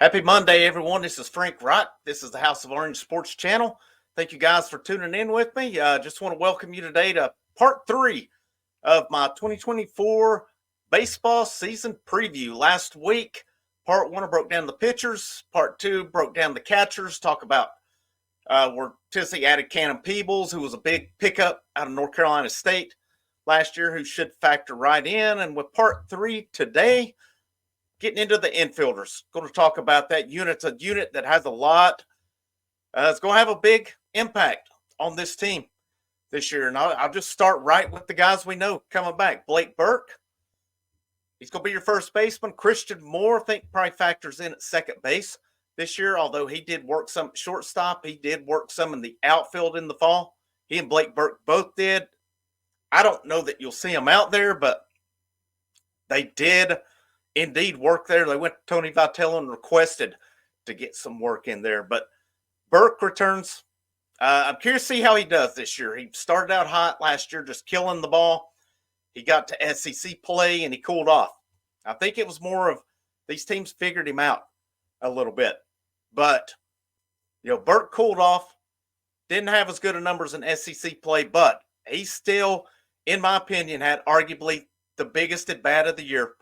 Happy Monday, everyone. This is Frank Wright. This is the House of Orange Sports Channel. Thank you guys for tuning in with me. Just want to welcome you today to part 3 of my 2024 baseball season preview. Last week, part 1, I broke down the pitchers. Part 2, broke down the catchers. Talk about where Tennessee added Cannon Peebles, who was a big pickup out of North Carolina State last year, who should factor right in. And with part 3 today, getting into the infielders. Going to talk about that unit. It's a unit that has a lot. It's going to have a big impact on this team this year. And I'll just start right with the guys we know coming back. Blake Burke, he's going to be your first baseman. Christian Moore, I think, probably factors in at second base this year, although he did work some at shortstop. He did work some in the outfield in the fall. He and Blake Burke both did. I don't know that you'll see them out there, but they did indeed work there. They went to Tony Vitello and requested to get some work in there. But Burke returns. I'm curious to see how he does this year. He started out hot last year, just killing the ball. He got to SEC play and he cooled off. I think it was more of these teams figured him out a little bit. But, Burke cooled off. Didn't have as good of numbers in SEC play, but he still, in my opinion, had arguably the biggest at bat of the year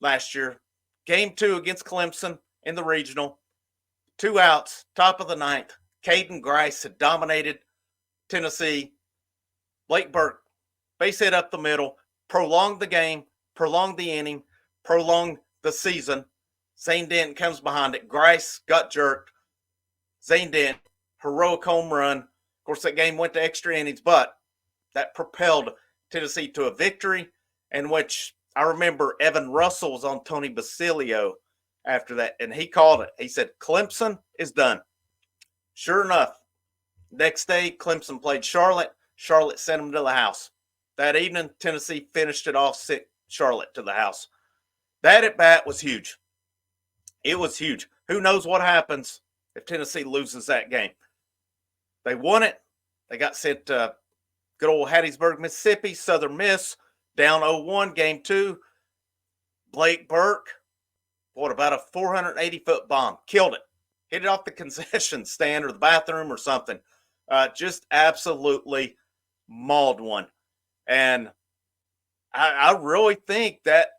last year. Game 2 against Clemson in the regional. 2 outs, top of the ninth. Caden Grice had dominated Tennessee. Blake Burke, base hit up the middle, prolonged the game, prolonged the inning, prolonged the season. Zane Dent comes behind it. Grice got jerked. Zane Dent, heroic home run. Of course, that game went to extra innings, but that propelled Tennessee to a victory in which I remember Evan Russell was on Tony Basilio after that, and he called it. He said, Clemson is done. Sure enough, next day, Clemson played Charlotte. Charlotte sent them to the house. That evening, Tennessee finished it off, sent Charlotte to the house. That at-bat was huge. It was huge. Who knows what happens if Tennessee loses that game? They won it. They got sent to good old Hattiesburg, Mississippi, Southern Miss. Down 0-1, game 2. Blake Burke, what about a 480-foot bomb? Killed it. Hit it off the concession stand or the bathroom or something. Just absolutely mauled one. And I really think that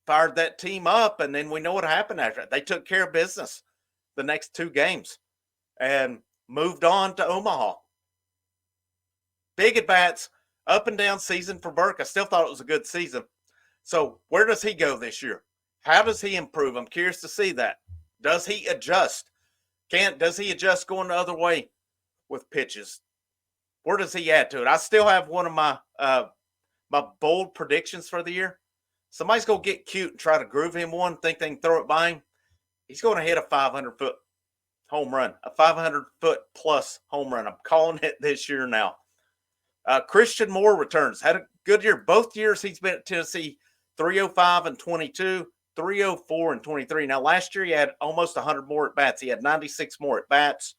fired that team up, and then we know what happened after that. They took care of business the next 2 games and moved on to Omaha. Big at-bats. Up and down season for Burke. I still thought it was a good season. So where does he go this year? How does he improve? I'm curious to see that. Does he adjust? Does he adjust going the other way with pitches? Where does he add to it? I still have one of my my bold predictions for the year. Somebody's going to get cute and try to groove him one, think they can throw it by him. He's going to hit a 500-foot home run, a 500-foot plus home run. I'm calling it this year now. Christian Moore returns. Had a good year. Both years he's been at Tennessee, 305 and 22, 304 and 23. Now, last year he had almost 100 more at-bats. He had 96 more at-bats.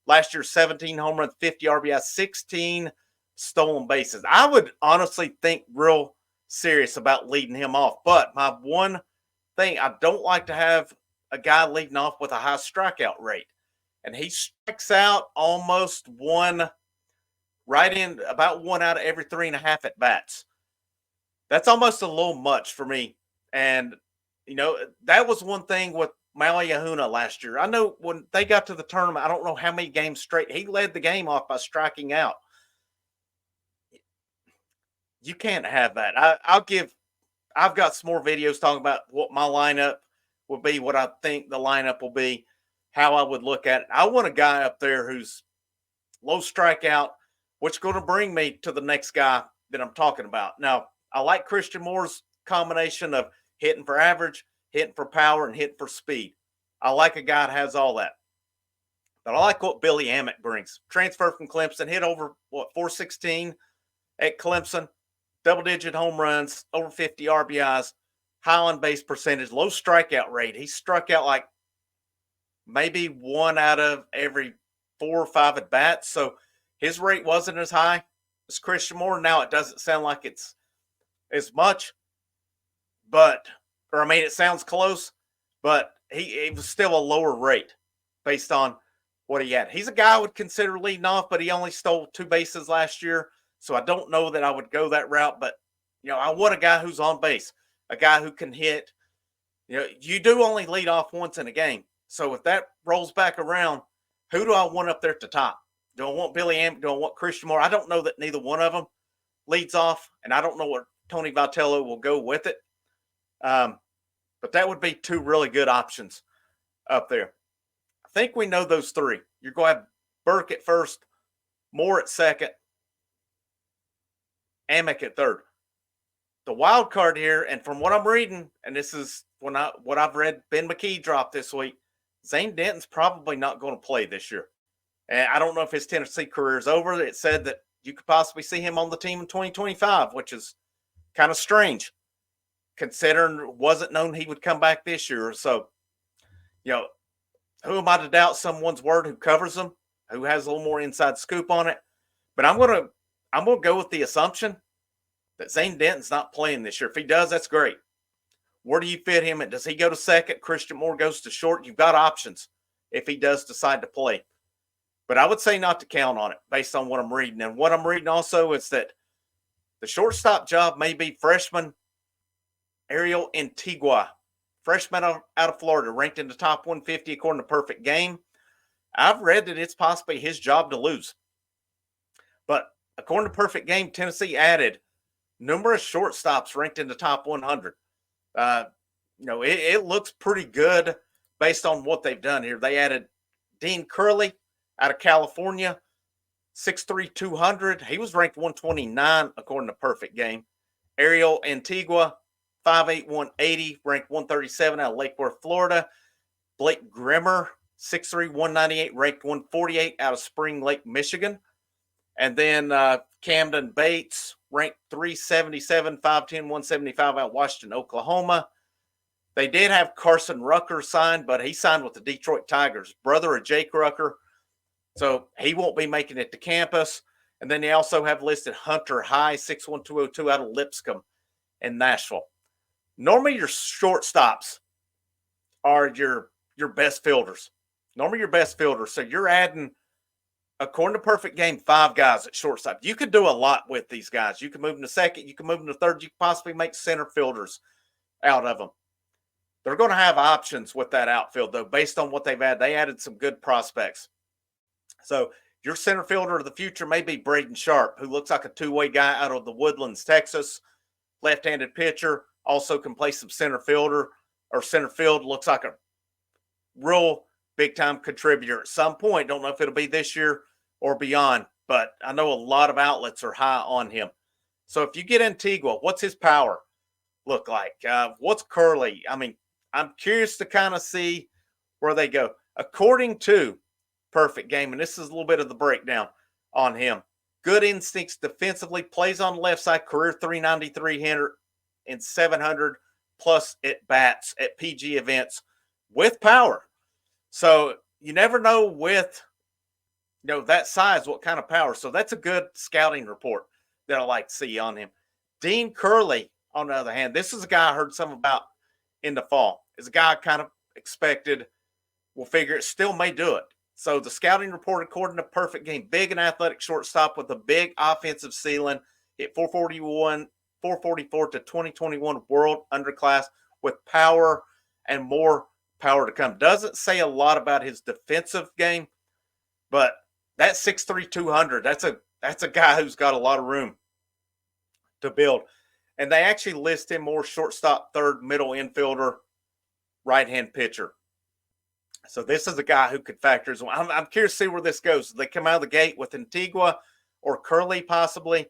Last year, 17 home runs, 50 RBI, 16 stolen bases. I would honestly think real serious about leading him off. But my one thing, I don't like to have a guy leading off with a high strikeout rate. And he strikes out almost right in about 1 out of every 3.5 at bats. That's almost a little much for me. And, that was one thing with Maui Ahuna last year. I know when they got to the tournament, I don't know how many games straight, he led the game off by striking out. You can't have that. I've got some more videos talking about what my lineup will be, what I think the lineup will be, how I would look at it. I want a guy up there who's low strikeout, which is going to bring me to the next guy that I'm talking about. Now, I like Christian Moore's combination of hitting for average, hitting for power, and hitting for speed. I like a guy that has all that. But I like what Billy Amick brings. Transfer from Clemson, hit over, 416 at Clemson, double-digit home runs, over 50 RBIs, high on-base percentage, low strikeout rate. He struck out like maybe 1 out of every 4 or 5 at-bats. So his rate wasn't as high as Christian Moore. Now it doesn't sound like it's as much, it sounds close, but it was still a lower rate based on what he had. He's a guy I would consider leading off, but he only stole 2 bases last year. So I don't know that I would go that route. But, I want a guy who's on base, a guy who can hit. You do only lead off once in a game. So if that rolls back around, who do I want up there at the top? Do I want Billy Amick? Do I want Christian Moore? I don't know that neither one of them leads off, and I don't know what Tony Vitello will go with it. But that would be 2 really good options up there. I think we know those 3. You're going to have Burke at first, Moore at second, Amick at third. The wild card here, and from what I'm reading, and this is what I've read Ben McKee dropped this week, Zane Denton's probably not going to play this year. And I don't know if his Tennessee career is over. It said that you could possibly see him on the team in 2025, which is kind of strange, considering it wasn't known he would come back this year. So, who am I to doubt someone's word who covers him, who has a little more inside scoop on it? But I'm gonna go with the assumption that Zane Denton's not playing this year. If he does, that's great. Where do you fit him at? Does he go to second? Christian Moore goes to short? You've got options if he does decide to play. But I would say not to count on it based on what I'm reading. And what I'm reading also is that the shortstop job may be freshman Ariel Antigua, freshman out of Florida, ranked in the top 150 according to Perfect Game. I've read that it's possibly his job to lose. But according to Perfect Game, Tennessee added numerous shortstops ranked in the top 100. It looks pretty good based on what they've done here. They added Dean Curley out of California, 6'3", 200. He was ranked 129 according to Perfect Game. Ariel Antigua, 5'8", 180, ranked 137 out of Lake Worth, Florida. Blake Grimmer, 6'3", 198, ranked 148 out of Spring Lake, Michigan. And then Camden Bates, ranked 377, 5'10", 175 out of Washington, Oklahoma. They did have Carson Rucker signed, but he signed with the Detroit Tigers, brother of Jake Rucker. So he won't be making it to campus. And then they also have listed Hunter High, 6'1", 202 out of Lipscomb in Nashville. Normally your shortstops are your best fielders. Normally your best fielders. So you're adding, according to Perfect Game, 5 guys at shortstop. You could do a lot with these guys. You can move them to second. You can move them to third. You can possibly make center fielders out of them. They're going to have options with that outfield, though, based on what they've had. They added some good prospects. So your center fielder of the future may be Braden Sharp, who looks like a 2-way guy out of the Woodlands, Texas. Left-handed pitcher, also can play some center fielder or center field. Looks like a real big-time contributor at some point. Don't know if it'll be this year or beyond, but I know a lot of outlets are high on him. So if you get Antigua, what's his power look like? What's Curley? I mean, I'm curious to kind of see where they go. According to Perfect Game, and this is a little bit of the breakdown on him. Good instincts defensively, plays on the left side, career 393 hitter and 700 plus at bats at PG events with power. So you never know with that size what kind of power. So that's a good scouting report that I like to see on him. Dean Curley, on the other hand, this is a guy I heard some about in the fall. Is a guy I kind of expected will figure it still may do it. So the scouting report, according to Perfect Game, big and athletic shortstop with a big offensive ceiling, hit 444 to 2021 World Underclass with power and more power to come. Doesn't say a lot about his defensive game, but that 6'3", 200, that's a guy who's got a lot of room to build. And they actually list him more shortstop, third, middle infielder, right-hand pitcher. So this is a guy who could factor as well. I'm curious to see where this goes. Do they come out of the gate with Antigua or Curley possibly?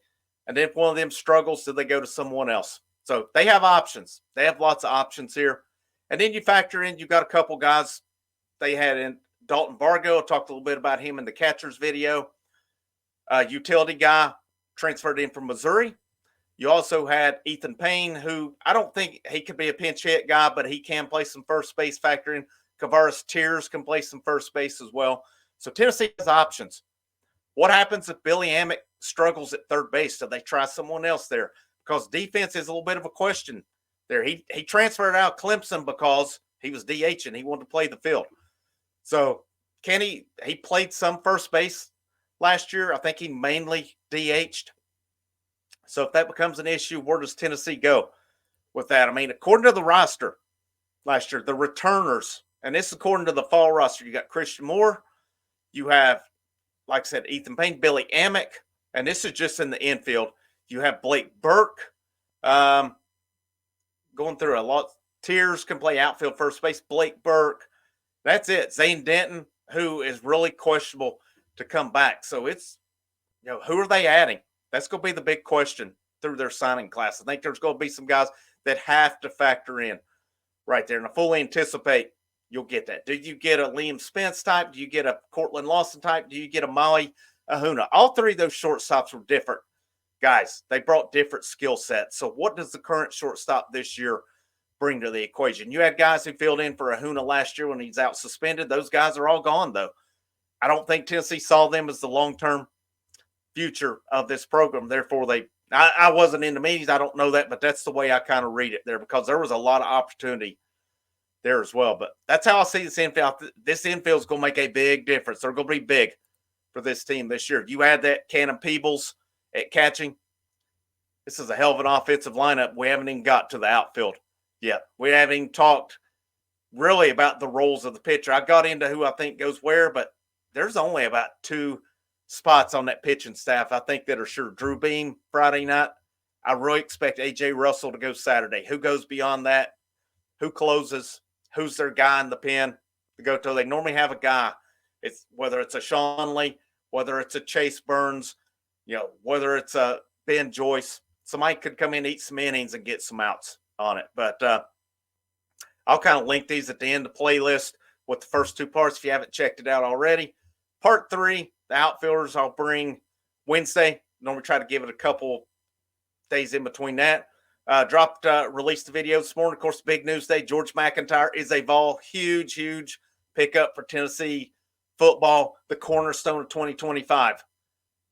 And then if one of them struggles, do they go to someone else? So they have options. They have lots of options here. And then you factor in, you've got a couple guys they had in. Dalton Vargo, I talked a little bit about him in the catcher's video. Utility guy, transferred in from Missouri. You also had Ethan Payne, who I don't think he could be a pinch hit guy, but he can play some first base, factor in. Kavaris Tears can play some first base as well. So Tennessee has options. What happens if Billy Amick struggles at third base? Do they try someone else there? Because defense is a little bit of a question there. He transferred out Clemson because He was DH and he wanted to play the field. So he played some first base last year. I think he mainly DH'd. So if that becomes an issue, where does Tennessee go with that? I mean, according to the roster last year, the returners, and this is according to the fall roster, you got Christian Moore, you have, like I said, Ethan Payne, Billy Amick, and this is just in the infield. You have Blake Burke, going through a lot. Tiers can play outfield, first base. Blake Burke, that's it. Zane Denton, who is really questionable to come back. So it's, who are they adding? That's going to be the big question through their signing class. I think there's going to be some guys that have to factor in right there. And I fully anticipate you'll get that. Do you get a Liam Spence type? Do you get a Cortland Lawson type? Do you get a Maui Ahuna? All three of those shortstops were different guys. They brought different skill sets. So what does the current shortstop this year bring to the equation? You had guys who filled in for Ahuna last year when he's out suspended. Those guys are all gone, though. I don't think Tennessee saw them as the long-term future of this program. Therefore, I wasn't in the meetings. I don't know that, but that's the way I kind of read it there, because there was a lot of opportunity there as well. But that's how I see this infield. This infield is going to make a big difference. They're going to be big for this team this year. You add that Cannon Peebles at catching. This is a hell of an offensive lineup. We haven't even got to the outfield yet. We haven't even talked really about the roles of the pitcher. I got into who I think goes where, but there's only about 2 spots on that pitching staff I think that are sure. Drew Beam Friday night. I really expect A.J. Russell to go Saturday. Who goes beyond that? Who closes? Who's their guy in the pen to go to? They normally have a guy. It's whether it's a Sean Lee, whether it's a Chase Burns, whether it's a Ben Joyce. Somebody could come in, eat some innings, and get some outs on it. But I'll kind of link these at the end of the playlist with the first 2 parts if you haven't checked it out already. Part 3, the outfielders, I'll bring Wednesday. Normally try to give it a couple days in between that. Released the video this morning. Of course, big news day. George McIntyre is a Vol. Huge, huge pickup for Tennessee football. The cornerstone of 2025.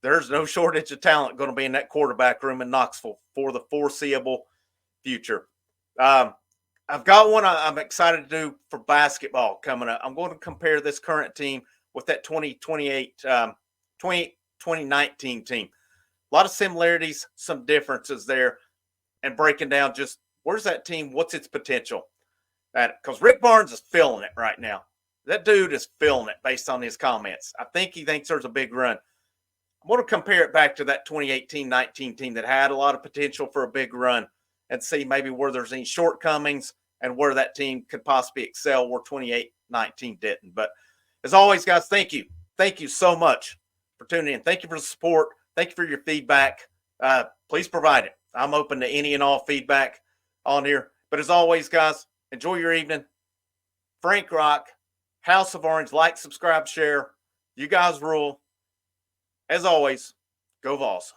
There's no shortage of talent going to be in that quarterback room in Knoxville for the foreseeable future. I've got one I'm excited to do for basketball coming up. I'm going to compare this current team with that 2019 team. A lot of similarities, some differences there, and breaking down just where's that team, what's its potential. Because Rick Barnes is feeling it right now. That dude is feeling it based on his comments. I think he thinks there's a big run. I'm going to compare it back to that 2018-19 team that had a lot of potential for a big run and see maybe where there's any shortcomings and where that team could possibly excel where 2018-19 didn't. But as always, guys, thank you. Thank you so much for tuning in. Thank you for the support. Thank you for your feedback. Please provide it. I'm open to any and all feedback on here. But as always, guys, enjoy your evening. Frank Rock, House of Orange, like, subscribe, share. You guys rule. As always, go Vols.